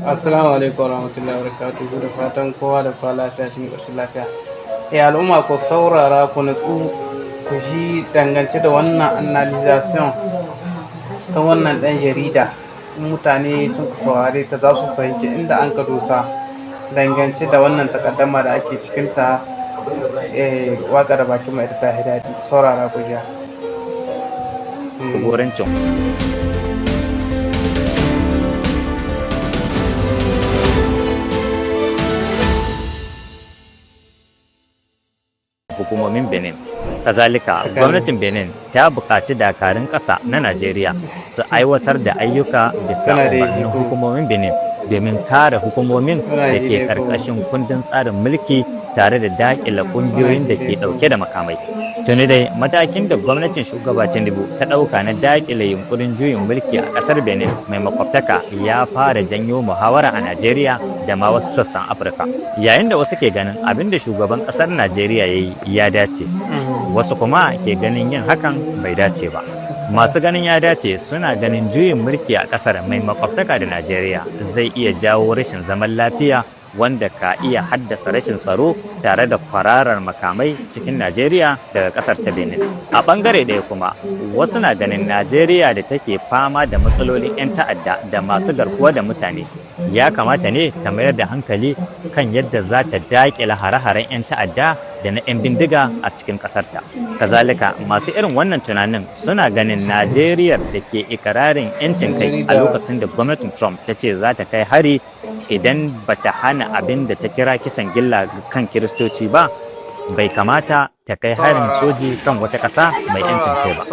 Assalamu alaikum warahmatullahi wabarakatuhu da fatan kowa da kowa lafiya cikin ƙoshin lafiya. Al'umma ku saurara ku natsu ku ji dangance da wannan analyzation ta wannan ɗan jarida. Mutane sun ka saurare ta za su fahimci inda an ka dosa dangance da wannan takaddama da ake cikinta. Waƙa da bakin mai ta daɗi, saurara ku ji. Jagorancin hukumomin Benin. Kazalika, gwamnatin Benin ta buƙaci dakarun ƙasa na Najeriya su aiwatar da ayyuka bisa umarnin hukumomin Benin domin kare hukumomin da ke ƙarƙashin kundin tsarin mulki tare da daƙile ƙungiyoyin da ke ɗauke da makamai. Tuni dai matakin da gwamnatin shugaba Tinubu ta ɗauka na daƙile yunkurin juyin mulki a ƙasar Benin mai makwabtaka ya fara janyo muhawara a Najeriya da ma wasu sassan Afirka. Yayin da wasu ke ganin abin da shugaban ƙasar Najeriya ya yi ya dace, wasu kuma ke ganin yin hakan bai dace ba. Masu ganin ya dace suna ganin juyin mulki a ƙasar mai makwabtaka da Najeriya zai iya jawo rashin zaman lafiya wanda ka iya haddasa rashin tsaro tare da kwararar makamai cikin Najeriya daga ƙasar ta Benin. A ɓangare ɗaya kuma, wasu na ganin Najeriya da take fama da matsalolin 'yan ta'adda da masu garkuwa da mutane, ya kamata ne ta mayar da hankali kan yadda za ta daƙile hare-haren 'yan ta'adda da na 'yan bindiga a cikin ƙasarta. Kazalika, masu irin wannan tunanin suna ganin Najeriya da ke ikirarin 'yancin kai a lokacin da gwamnatin Trump ta ce za ta kai hari idan bata hana abin da ta kira kisan gilla kan Kiristoci ba, bai kamata ta kai harin soji kan wata ƙasa mai 'yancin kai ba.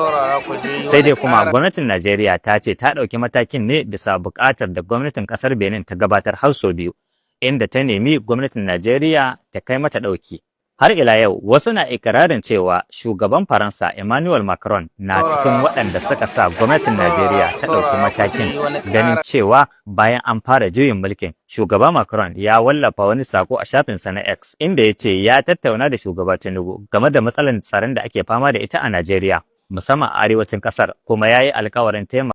Sai dai kuma gwamnatin Najeriya ta ce ta ɗauki matakin ne bisa buƙatar da gwamnatin ƙasar Benin ta gabatar har sau biyu, inda ta nemi gwamnatin Najeriya ta kai mata ɗauki. Har ila yau, wasu na ikirarin cewa shugaban Faransa Emmanuel Macron na cikin waɗanda suka sa gwamnatin Najeriya ta ɗauki matakin, ganin cewa bayan an fara juyin mulkin, shugaba Macron ya wallafa wani sako a shafinsa na X, inda ya ce ya tattauna da shugaba Tinubu game da matsalar tsaron da ake fama da ita a Najeriya, musamman a arewacin ƙasar, kuma ya yi alkawarin taimaka